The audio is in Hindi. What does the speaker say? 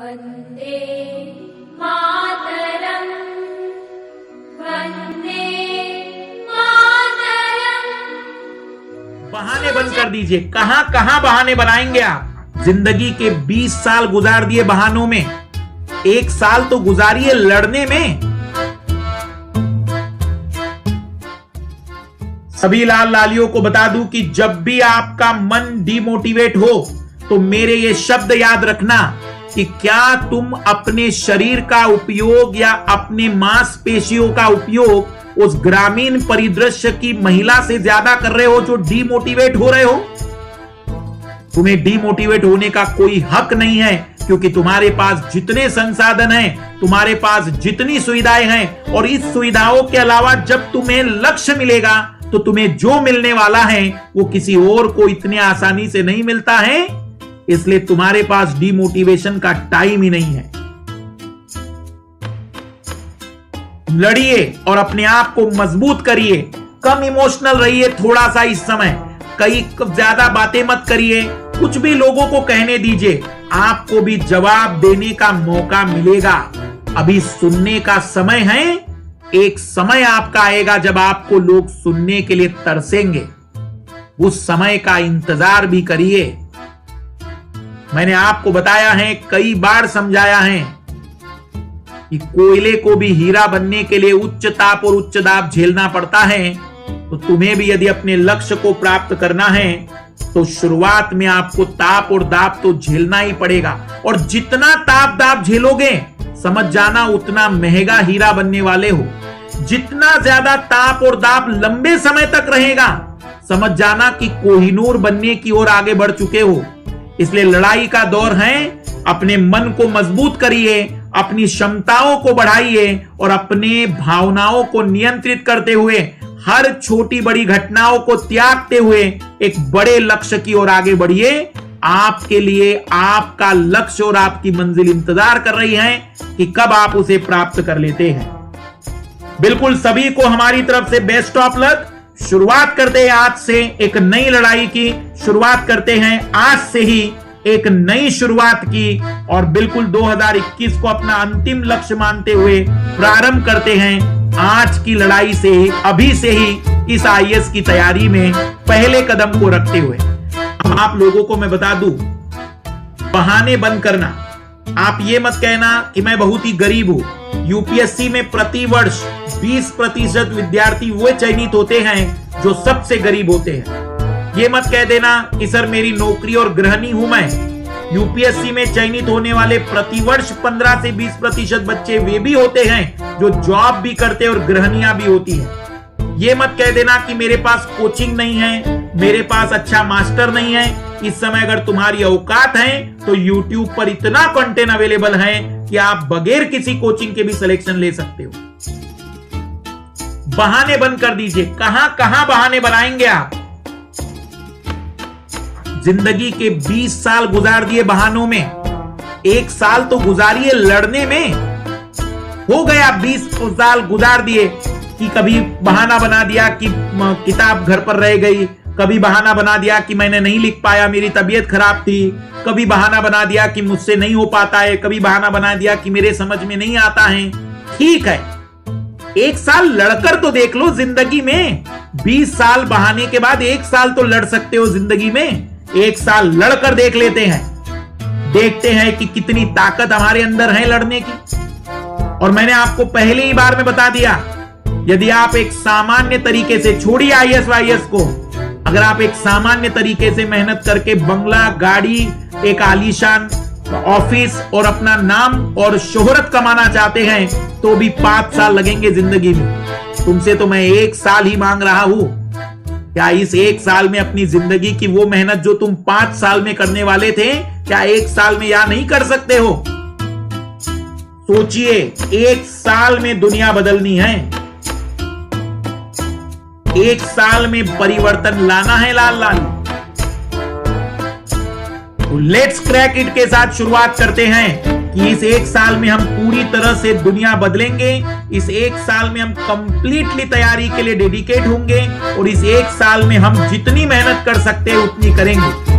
वन्दे मातरम् वन्दे मातरम्। बहाने बंद कर दीजिए। कहां कहां बहाने बनाएंगे आप? जिंदगी के 20 साल गुजार दिए बहानों में, 1 साल तो गुजारिए लड़ने में। सभी लाल लालियों को बता दूं कि जब भी आपका मन डिमोटिवेट हो तो मेरे ये शब्द याद रखना कि क्या तुम अपने शरीर का उपयोग या अपने मांसपेशियों का उपयोग उस ग्रामीण परिदृश्य की महिला से ज्यादा कर रहे हो जो डिमोटिवेट हो रहे हो? तुम्हें डिमोटिवेट होने का कोई हक नहीं है, क्योंकि तुम्हारे पास जितने संसाधन हैं, तुम्हारे पास जितनी सुविधाएं हैं, और इस सुविधाओं के अलावा जब तुम्हें लक्ष्य मिलेगा तो तुम्हें जो मिलने वाला है वो किसी और को इतने आसानी से नहीं मिलता है। इसलिए तुम्हारे पास डिमोटिवेशन का टाइम ही नहीं है। लड़िए और अपने आप को मजबूत करिए। कम इमोशनल रहिए थोड़ा सा इस समय। कई ज्यादा बातें मत करिए। कुछ भी लोगों को कहने दीजिए, आपको भी जवाब देने का मौका मिलेगा। अभी सुनने का समय है। एक समय आपका आएगा जब आपको लोग सुनने के लिए तरसेंगे। उस समय का इंतजार भी करिए। मैंने आपको बताया है, कई बार समझाया है कि कोयले को भी हीरा बनने के लिए उच्च ताप और उच्च दाब झेलना पड़ता है। तो तुम्हें भी यदि अपने लक्ष्य को प्राप्त करना है तो शुरुआत में आपको ताप और दाब तो झेलना ही पड़ेगा। और जितना ताप दाब झेलोगे, समझ जाना उतना महंगा हीरा बनने वाले हो। जितना ज्यादा ताप और दाब लंबे समय तक रहेगा, समझ जाना कि कोहिनूर बनने की ओर आगे बढ़ चुके हो। इसलिए लड़ाई का दौर है। अपने मन को मजबूत करिए, अपनी क्षमताओं को बढ़ाइए और अपने भावनाओं को नियंत्रित करते हुए, हर छोटी बड़ी घटनाओं को त्यागते हुए एक बड़े लक्ष्य की ओर आगे बढ़िए। आपके लिए आपका लक्ष्य और आपकी मंजिल इंतजार कर रही है कि कब आप उसे प्राप्त कर लेते हैं। बिल्कुल सभी को हमारी तरफ से बेस्ट ऑफ लक। शुरुआत करते हैं आज से एक नई लड़ाई की। शुरुआत करते हैं आज से ही एक नई शुरुआत की, और बिल्कुल 2021 को अपना अंतिम लक्ष्य मानते हुए प्रारंभ करते हैं आज की लड़ाई से, अभी से ही इस आईएएस की तैयारी में पहले कदम को रखते हुए। अब आप लोगों को मैं बता दूं, बहाने बंद करना। आप ये मत कहना कि मैं बहुत ही गरीब हूं। यूपीएससी में प्रति वर्ष 20% विद्यार्थी वो चयनित होते हैं जो सबसे गरीब होते हैं। ये मत कह देना कि सर मेरी नौकरी और गृहिणी हूं मैं। यूपीएससी में चयनित होने वाले प्रतिवर्ष 15 से 20% बच्चे वे भी होते हैं जो जॉब भी करते और गृहिणियां भी होती हैं। ये मत कह देना कि मेरे पास कोचिंग नहीं है, मेरे पास अच्छा मास्टर नहीं है। इस समय अगर तुम्हारी औकात है तो YouTube पर इतना कंटेंट अवेलेबल है कि आप बगैर किसी कोचिंग के भी सिलेक्शन ले सकते हो। बहाने बंद कर दीजिए। कहां कहां बहाने बनाएंगे आप? जिंदगी के 20 साल गुजार दिए बहानों में, 1 साल तो गुजारिए लड़ने में। हो गया 20 साल गुजार दिए कि कभी बहाना बना दिया कि किताब घर पर रह गई, कभी बहाना बना दिया कि मैंने नहीं लिख पाया, मेरी तबीयत खराब थी, कभी बहाना बना दिया कि मुझसे नहीं हो पाता है, कभी बहाना बना दिया कि मेरे समझ में नहीं आता है। ठीक है, 1 साल लड़कर तो देख लो जिंदगी में। 20 साल बहाने के बाद 1 साल तो लड़ सकते हो जिंदगी में। 1 साल लड़कर देख लेते हैं, देखते हैं कि कितनी ताकत हमारे अंदर है लड़ने की। और मैंने आपको पहले ही बार में बता दिया, यदि आप एक सामान्य तरीके से, छोड़िए आईएएस वाईएएस को, अगर आप एक सामान्य तरीके से मेहनत करके बंगला, गाड़ी, एक आलीशान ऑफिस और अपना नाम और शोहरत कमाना चाहते हैं तो भी 5 साल लगेंगे जिंदगी में। तुमसे तो मैं 1 साल ही मांग रहा हूं। क्या इस 1 साल में अपनी जिंदगी की वो मेहनत जो तुम 5 साल में करने वाले थे, क्या 1 साल में या नहीं कर सकते हो? सोचिए, 1 साल में दुनिया बदलनी है। 1 साल में परिवर्तन लाना है लाल लाल। तो लेट्स क्रैक इट के साथ शुरुआत करते हैं कि इस 1 साल में हम पूरी तरह से दुनिया बदलेंगे। इस 1 साल में हम कंप्लीटली तैयारी के लिए डेडिकेट होंगे और इस 1 साल में हम जितनी मेहनत कर सकते हैं उतनी करेंगे।